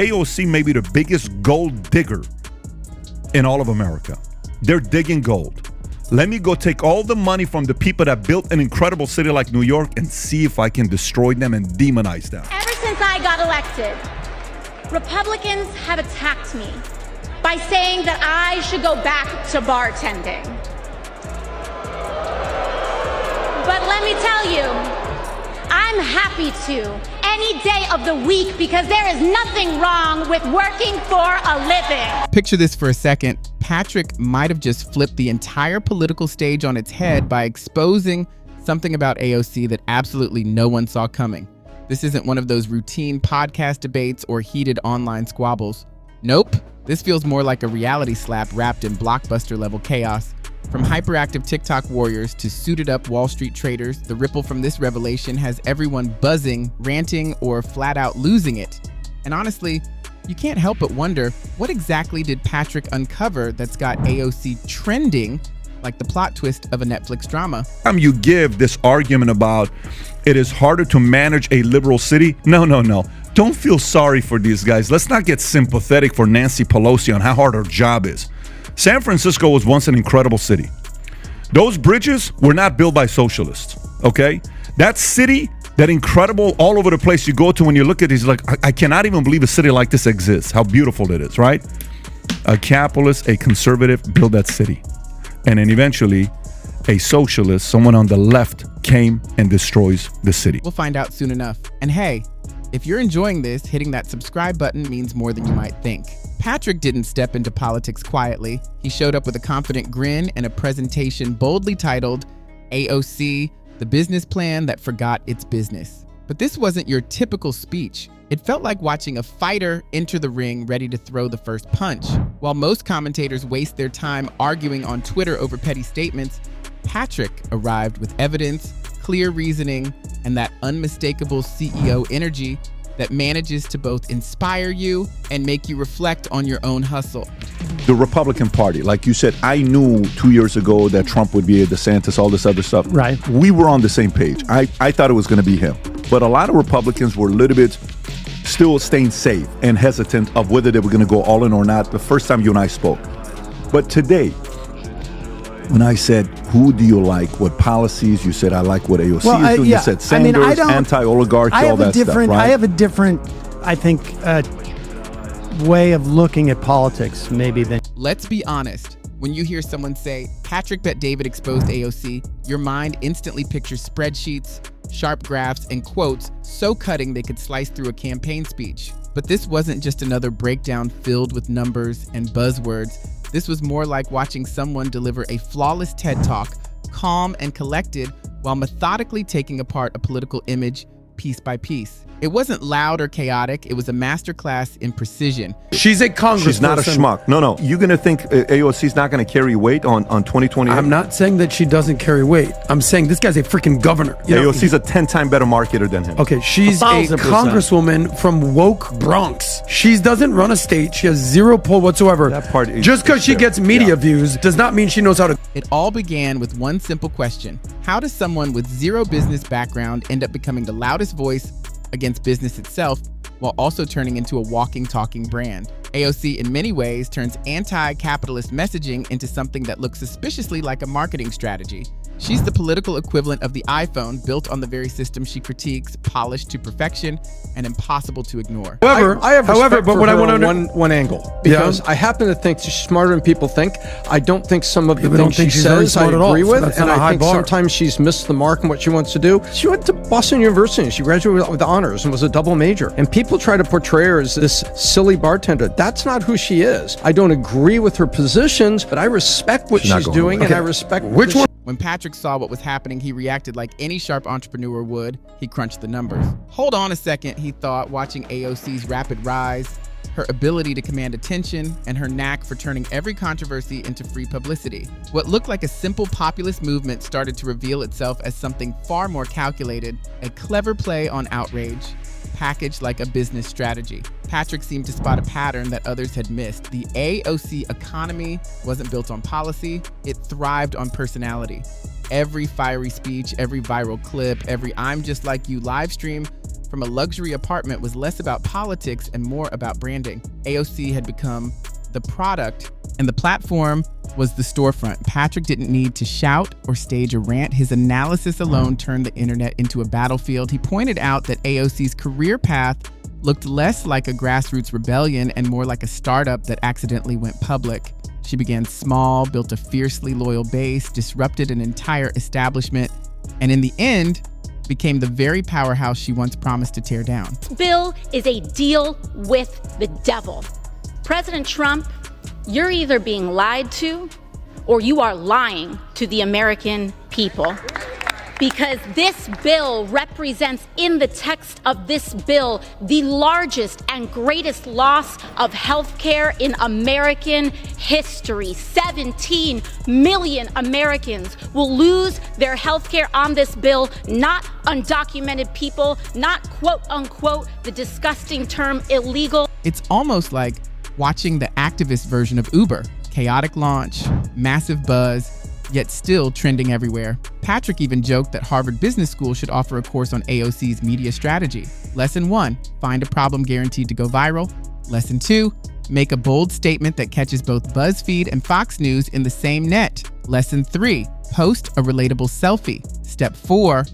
AOC may be the biggest gold digger in all of America. They're digging gold. Let me go take all the money from the people that built an incredible city like New York and see if I can destroy them and demonize them. Ever since I got elected, Republicans have attacked me by saying that I should go back to bartending. But let me tell you, I'm happy to any day of the week because there is nothing wrong with working for a living. Picture this for a second. Patrick might have just flipped the entire political stage on its head by exposing something about AOC that absolutely no one saw coming. This isn't one of those routine podcast debates or heated online squabbles. Nope, this feels more like a reality slap wrapped in blockbuster-level chaos. From hyperactive TikTok warriors to suited-up Wall Street traders, the ripple from this revelation has everyone buzzing, ranting, or flat out losing it. And honestly, you can't help but wonder, what exactly did Patrick uncover that's got AOC trending like the plot twist of a Netflix drama? You give this argument about it is harder to manage a liberal city. No. Don't feel sorry for these guys. Let's not get sympathetic for Nancy Pelosi on how hard her job is. San Francisco was once an incredible city. Those bridges were not built by socialists, okay? That city, that incredible all over the place you go to when you look at it, it's like, I cannot even believe a city like this exists, how beautiful it is, right? A capitalist, a conservative built that city. And then eventually, a socialist, someone on the left, came and destroys the city. We'll find out soon enough. And hey, if you're enjoying this, hitting that subscribe button means more than you might think. Patrick didn't step into politics quietly. He showed up with a confident grin and a presentation boldly titled AOC, the business plan that forgot its business. But this wasn't your typical speech. It felt like watching a fighter enter the ring ready to throw the first punch. While most commentators waste their time arguing on Twitter over petty statements, Patrick arrived with evidence, clear reasoning, and that unmistakable CEO energy that manages to both inspire you and make you reflect on your own hustle. The Republican Party, like you said, I knew 2 years ago that Trump would be a DeSantis, all this other stuff. Right. We were on the same page. I thought it was going to be him. But a lot of Republicans were a little bit still staying safe and hesitant of whether they were going to go all in or not the first time you and I spoke. But today, when I said, who do you like? What policies? You said, I like what AOC is doing. You said Sanders, anti-oligarchy, all that stuff, right? I have a different, I think, way of looking at politics, maybe, than... Let's be honest. When you hear someone say, Patrick bet David exposed AOC, your mind instantly pictures spreadsheets, sharp graphs, and quotes so cutting they could slice through a campaign speech. But this wasn't just another breakdown filled with numbers and buzzwords. This was more like watching someone deliver a flawless TED Talk, calm and collected, while methodically taking apart a political image piece by piece. It wasn't loud or chaotic. It was a masterclass in precision. She's a congressperson. She's not a schmuck. No. You're going to think AOC's not going to carry weight on 2020? I'm not saying that she doesn't carry weight. I'm saying this guy's a freaking governor. AOC's a 10-time better marketer than him. Okay, she's a 1,000%. congresswoman from woke Bronx. She doesn't run a state. She has zero pull whatsoever. That part is just because she fair. gets media views does not mean she knows how to... It all began with one simple question. How does someone with zero business background end up becoming the loudest voice against business itself, while also turning into a walking, talking brand? AOC, in many ways, turns anti-capitalist messaging into something that looks suspiciously like a marketing strategy. She's the political equivalent of the iPhone, built on the very system she critiques, polished to perfection, and impossible to ignore. However, I have respect but for what I her want on one angle, because I happen to think she's smarter than people think. I don't think some of the things she says I agree with, and I think sometimes she's missed the mark in what she wants to do. She went to Boston University. She graduated with honors and was a double major. And people try to portray her as this silly bartender. That's not who she is. I don't agree with her positions, but I respect what she's doing, and I respect which one. When Patrick saw what was happening, he reacted like any sharp entrepreneur would. He crunched the numbers. Hold on a second, he thought, watching AOC's rapid rise, her ability to command attention, and her knack for turning every controversy into free publicity. What looked like a simple populist movement started to reveal itself as something far more calculated, a clever play on outrage, packaged like a business strategy. Patrick seemed to spot a pattern that others had missed. The AOC economy wasn't built on policy, it thrived on personality. Every fiery speech, every viral clip, every I'm just like you live stream from a luxury apartment was less about politics and more about branding. AOC had become the product, and the platform was the storefront. Patrick didn't need to shout or stage a rant. His analysis alone turned the internet into a battlefield. He pointed out that AOC's career path looked less like a grassroots rebellion and more like a startup that accidentally went public. She began small, built a fiercely loyal base, disrupted an entire establishment, and in the end, became the very powerhouse she once promised to tear down. This bill is a deal with the devil. President Trump, you're either being lied to or you are lying to the American people. Because this bill represents, in the text of this bill, the largest and greatest loss of health care in American history. 17 million Americans will lose their health care on this bill, not undocumented people, not quote unquote the disgusting term illegal. It's almost like watching the activist version of Uber. Chaotic launch, massive buzz, yet still trending everywhere. Patrick even joked that Harvard Business School should offer a course on AOC's media strategy. Lesson 1, find a problem guaranteed to go viral. Lesson 2, make a bold statement that catches both BuzzFeed and Fox News in the same net. Lesson 3, post a relatable selfie. Step 4,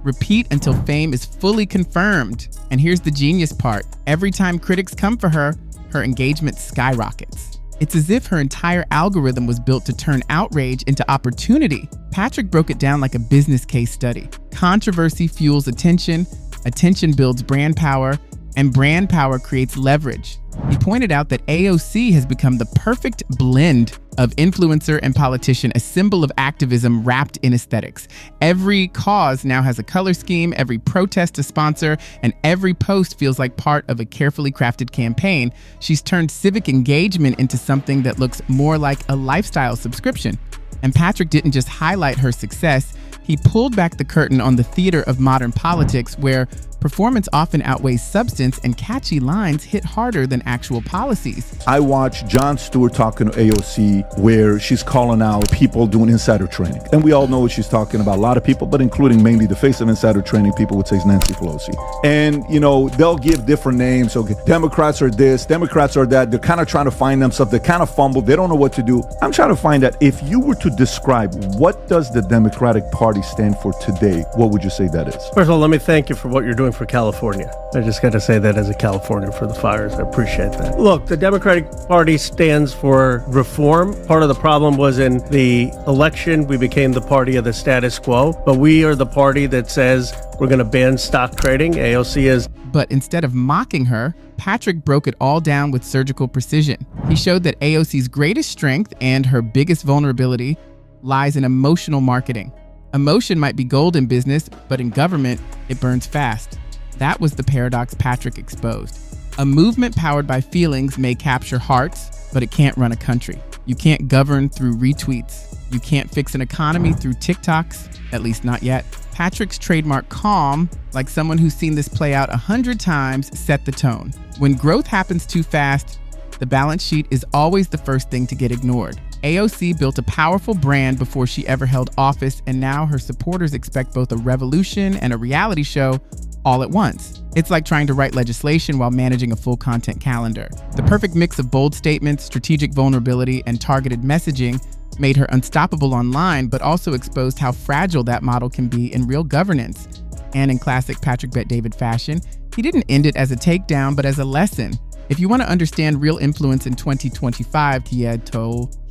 repeat until fame is fully confirmed. And here's the genius part. Every time critics come for her, her engagement skyrockets. It's as if her entire algorithm was built to turn outrage into opportunity. Patrick broke it down like a business case study. Controversy fuels attention, attention builds brand power, and brand power creates leverage. He pointed out that AOC has become the perfect blend of influencer and politician, a symbol of activism wrapped in aesthetics. Every cause now has a color scheme, every protest a sponsor, and every post feels like part of a carefully crafted campaign. She's turned civic engagement into something that looks more like a lifestyle subscription. And Patrick didn't just highlight her success, he pulled back the curtain on the theater of modern politics, where performance often outweighs substance and catchy lines hit harder than actual policies. I watched Jon Stewart talking to AOC where she's calling out people doing insider trading. And we all know what she's talking about, a lot of people, but including mainly the face of insider trading, people would say is Nancy Pelosi. And, you know, they'll give different names. Okay, Democrats are this, Democrats are that. They're kind of trying to find themselves. They kind of fumble. They don't know what to do. I'm trying to find out, if you were to describe what does the Democratic Party stand for today, what would you say that is? First of all, let me thank you for what you're doing for California. I just got to say that as a Californian for the fires. I appreciate that. Look, the Democratic Party stands for reform. Part of the problem was in the election, we became the party of the status quo, but we are the party that says we're going to ban stock trading. AOC is. But instead of mocking her, Patrick broke it all down with surgical precision. He showed that AOC's greatest strength and her biggest vulnerability lies in emotional marketing. Emotion might be gold in business, but in government, it burns fast. That was the paradox Patrick exposed. A movement powered by feelings may capture hearts, but it can't run a country. You can't govern through retweets. You can't fix an economy through TikToks, at least not yet. Patrick's trademark calm, like someone who's seen this play out 100 times, set the tone. When growth happens too fast, the balance sheet is always the first thing to get ignored. AOC built a powerful brand before she ever held office, and now her supporters expect both a revolution and a reality show all at once. It's like trying to write legislation while managing a full content calendar. The perfect mix of bold statements, strategic vulnerability, and targeted messaging made her unstoppable online, but also exposed how fragile that model can be in real governance. And in classic Patrick Bet David fashion, he didn't end it as a takedown, but as a lesson. If you want to understand real influence in 2025, he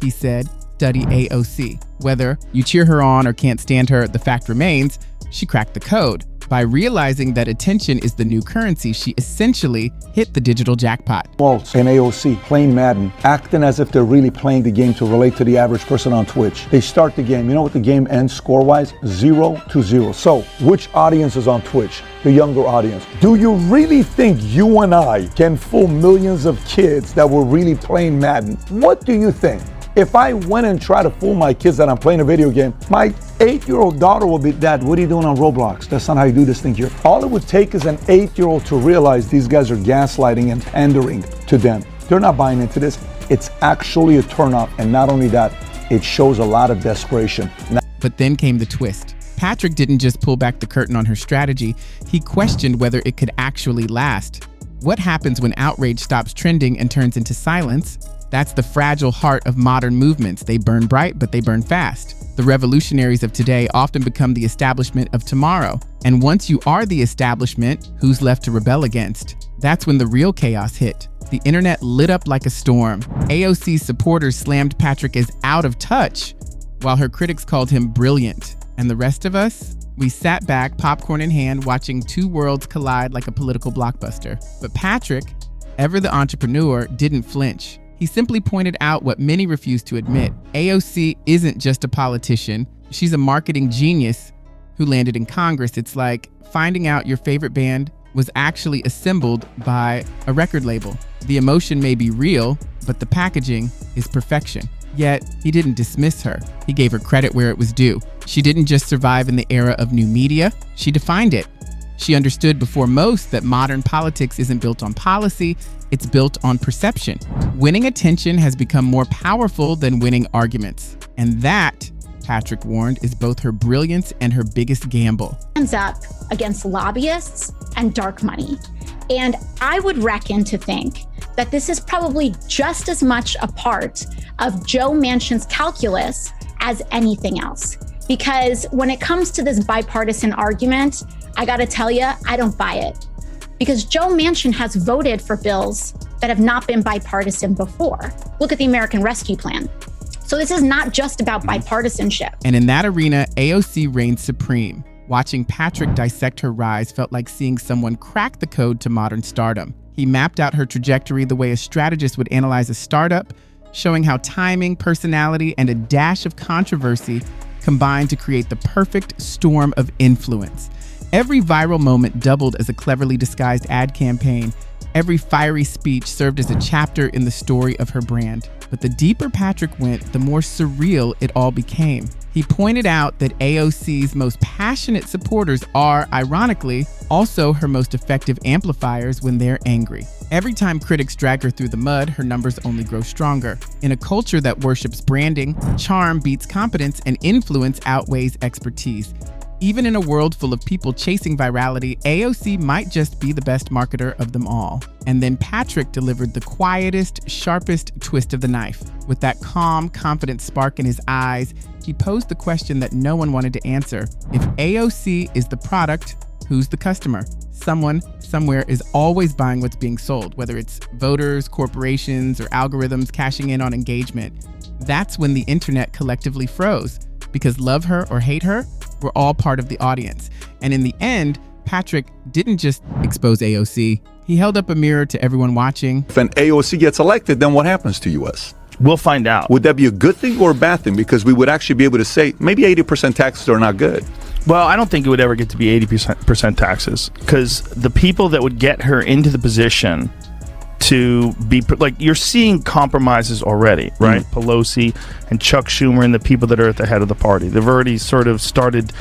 said, study AOC. Whether you cheer her on or can't stand her, the fact remains, she cracked the code. By realizing that attention is the new currency, she essentially hit the digital jackpot. Waltz and AOC playing Madden, acting as if they're really playing the game to relate to the average person on Twitch. They start the game. You know what the game ends score-wise? 0-0. So, which audience is on Twitch? The younger audience. Do you really think you and I can fool millions of kids that were really playing Madden? What do you think? If I went and tried to fool my kids that I'm playing a video game, my 8-year-old daughter will be, Dad, what are you doing on Roblox? That's not how you do this thing here. All it would take is an 8-year-old to realize these guys are gaslighting and pandering to them. They're not buying into this. It's actually a turnoff. And not only that, it shows a lot of desperation. But then came the twist. Patrick didn't just pull back the curtain on her strategy, he questioned whether it could actually last. What happens when outrage stops trending and turns into silence? That's the fragile heart of modern movements. They burn bright, but they burn fast. The revolutionaries of today often become the establishment of tomorrow. And once you are the establishment, who's left to rebel against? That's when the real chaos hit. The internet lit up like a storm. AOC's supporters slammed Patrick as out of touch, while her critics called him brilliant. And the rest of us? We sat back, popcorn in hand, watching two worlds collide like a political blockbuster. But Patrick, ever the entrepreneur, didn't flinch. He simply pointed out what many refuse to admit. AOC isn't just a politician. She's a marketing genius who landed in Congress. It's like finding out your favorite band was actually assembled by a record label. The emotion may be real, but the packaging is perfection. Yet, he didn't dismiss her. He gave her credit where it was due. She didn't just survive in the era of new media, she defined it. She understood before most that modern politics isn't built on policy, it's built on perception. Winning attention has become more powerful than winning arguments. And that, Patrick warned, is both her brilliance and her biggest gamble. Hands up against lobbyists and dark money. And I would reckon to think that this is probably just as much a part of Joe Manchin's calculus as anything else. Because when it comes to this bipartisan argument, I gotta tell you, I don't buy it. Because Joe Manchin has voted for bills that have not been bipartisan before. Look at the American Rescue Plan. So this is not just about bipartisanship. And in that arena, AOC reigned supreme. Watching Patrick dissect her rise felt like seeing someone crack the code to modern stardom. He mapped out her trajectory the way a strategist would analyze a startup, showing how timing, personality, and a dash of controversy combined to create the perfect storm of influence. Every viral moment doubled as a cleverly disguised ad campaign. Every fiery speech served as a chapter in the story of her brand. But the deeper Patrick went, the more surreal it all became. He pointed out that AOC's most passionate supporters are, ironically, also her most effective amplifiers when they're angry. Every time critics drag her through the mud, her numbers only grow stronger. In a culture that worships branding, charm beats competence and influence outweighs expertise. Even in a world full of people chasing virality, AOC might just be the best marketer of them all. And then Patrick delivered the quietest, sharpest twist of the knife. With that calm, confident spark in his eyes, he posed the question that no one wanted to answer. If AOC is the product, who's the customer? Someone, somewhere is always buying what's being sold, whether it's voters, corporations, or algorithms cashing in on engagement. That's when the internet collectively froze. Because love her or hate her, we're all part of the audience. And in the end, Patrick didn't just expose AOC. He held up a mirror to everyone watching. If an AOC gets elected, then what happens to US? We'll find out. Would that be a good thing or a bad thing? Because we would actually be able to say maybe 80% taxes are not good. Well, I don't think it would ever get to be 80% taxes, because the people that would get her into the position to be, like, you're seeing compromises already, right? Pelosi and Chuck Schumer and the people that are at the head of the party. They've already sort of started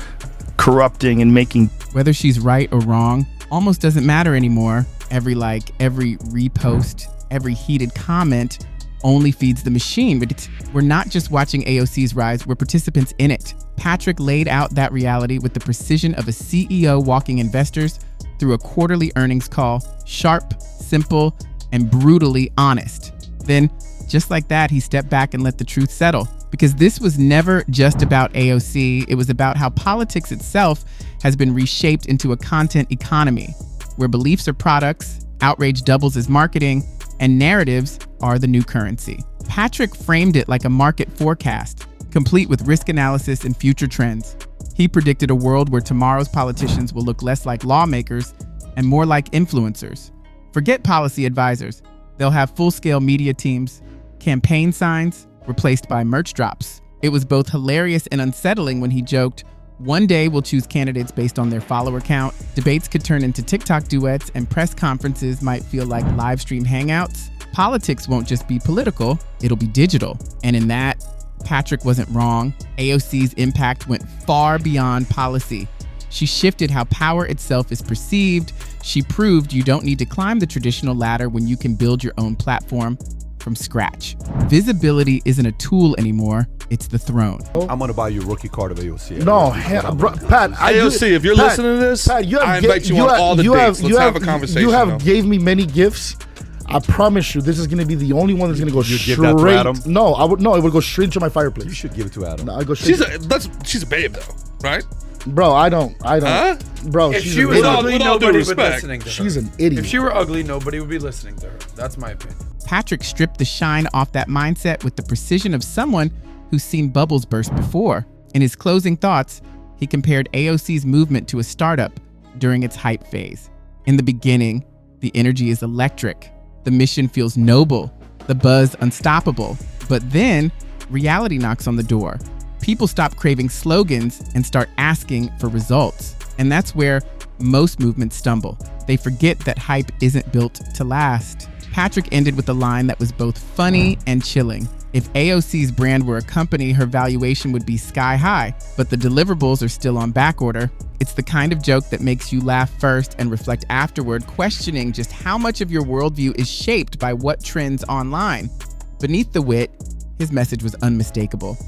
corrupting and making. Whether she's right or wrong almost doesn't matter anymore. Every like, every repost, every heated comment only feeds the machine. But we're not just watching AOC's rise, we're participants in it. Patrick laid out that reality with the precision of a CEO walking investors through a quarterly earnings call, sharp, simple, and brutally honest. Then, just like that, he stepped back and let the truth settle. Because this was never just about AOC, it was about how politics itself has been reshaped into a content economy, where beliefs are products, outrage doubles as marketing, and narratives are the new currency. Patrick framed it like a market forecast, complete with risk analysis and future trends. He predicted a world where tomorrow's politicians will look less like lawmakers and more like influencers. Forget policy advisors. They'll have full-scale media teams, campaign signs replaced by merch drops. It was both hilarious and unsettling when he joked, "One day we'll choose candidates based on their follower count. Debates could turn into TikTok duets, and press conferences might feel like live stream hangouts. Politics won't just be political, it'll be digital." And in that, Patrick wasn't wrong. AOC's impact went far beyond policy. She shifted how power itself is perceived. She proved you don't need to climb the traditional ladder when you can build your own platform from scratch. Visibility isn't a tool anymore, It's the throne. I'm gonna buy you a rookie card of AOC. No, Pat. AOC, if you're listening to this, Pat, I invite you on all the dates. Let's have a conversation. You have gave me many gifts. I promise you, this is going to be the only one that's going to go straight. Give that to Adam? No, I would. No, it would go straight into my fireplace. You should give it to Adam. No, I go straight. She's a babe though, right? Bro, I don't. Huh? Bro, if she was ugly, nobody would be listening to her. She's an idiot. If she were ugly, nobody would be listening to her. That's my opinion. Patrick stripped the shine off that mindset with the precision of someone who's seen bubbles burst before. In his closing thoughts, he compared AOC's movement to a startup during its hype phase. In the beginning, the energy is electric. The mission feels noble, the buzz unstoppable. But then, reality knocks on the door. People stop craving slogans and start asking for results. And that's where most movements stumble. They forget that hype isn't built to last. Patrick ended with a line that was both funny and chilling. If AOC's brand were a company, her valuation would be sky high, but the deliverables are still on back order. It's the kind of joke that makes you laugh first and reflect afterward, questioning just how much of your worldview is shaped by what trends online. Beneath the wit, his message was unmistakable.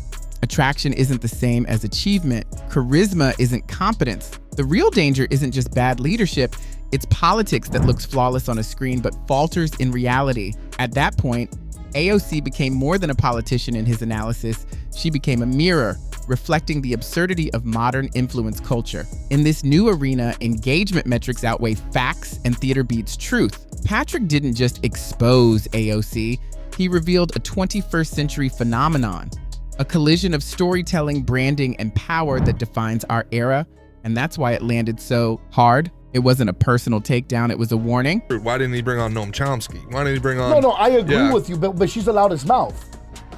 Attraction isn't the same as achievement. Charisma isn't competence. The real danger isn't just bad leadership, it's politics that looks flawless on a screen but falters in reality. At that point, AOC became more than a politician in his analysis. She became a mirror, reflecting the absurdity of modern influence culture. In this new arena, engagement metrics outweigh facts and theater beats truth. Patrick didn't just expose AOC, he revealed a 21st century phenomenon, a collision of storytelling, branding, and power that defines our era, and that's why it landed so hard. It wasn't a personal takedown, it was a warning. Why didn't he bring on Noam Chomsky? Why didn't he bring on... No, I agree with you, but she's the loudest mouth.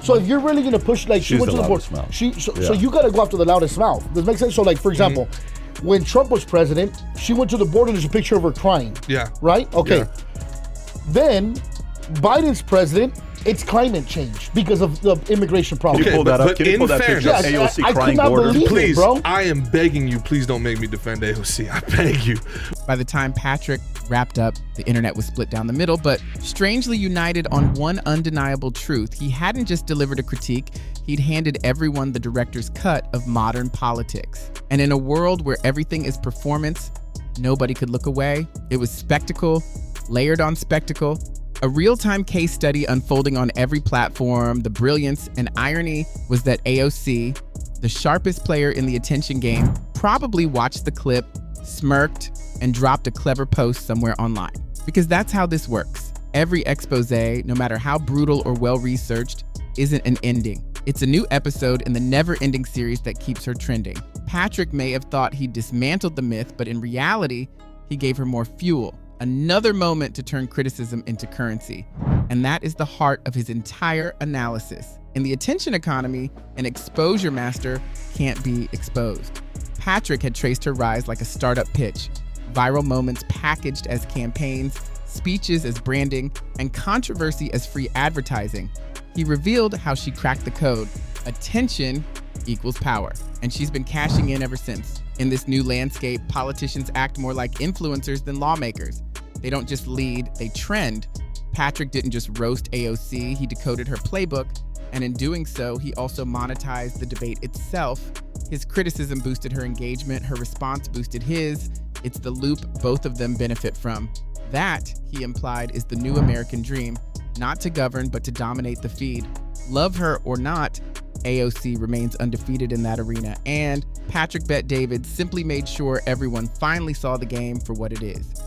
So if you're really going to push, like, she went to the board, so you got to go after the loudest mouth. Does that make sense? So, like, for example, when Trump was president, she went to the board and there's a picture of her crying. Yeah. Right? Okay. Yeah. Then Biden's president, it's climate change because of the immigration problem. Can you pull that up? Can you pull that picture of AOC crying border? Please, bro. I am begging you, please don't make me defend AOC. I beg you. By the time Patrick wrapped up, the internet was split down the middle, but strangely united on one undeniable truth. He hadn't just delivered a critique, he'd handed everyone the director's cut of modern politics. And in a world where everything is performance, nobody could look away. It was spectacle, layered on spectacle, a real-time case study unfolding on every platform. The brilliance and irony was that AOC, the sharpest player in the attention game, probably watched the clip, smirked, and dropped a clever post somewhere online. Because that's how this works. Every expose, no matter how brutal or well-researched, isn't an ending. It's a new episode in the never-ending series that keeps her trending. Patrick may have thought he dismantled the myth, but in reality, he gave her more fuel. Another moment to turn criticism into currency. And that is the heart of his entire analysis. In the attention economy, an exposure master can't be exposed. Patrick had traced her rise like a startup pitch. Viral moments packaged as campaigns, speeches as branding, and controversy as free advertising. He revealed how she cracked the code. Attention equals power. And she's been cashing in ever since. In this new landscape, politicians act more like influencers than lawmakers. They don't just lead, they trend. Patrick didn't just roast AOC, he decoded her playbook, and in doing so, he also monetized the debate itself. His criticism boosted her engagement, her response boosted his. It's the loop both of them benefit from. That, he implied, is the new American dream, not to govern, but to dominate the feed. Love her or not, AOC remains undefeated in that arena, and Patrick Bet David simply made sure everyone finally saw the game for what it is.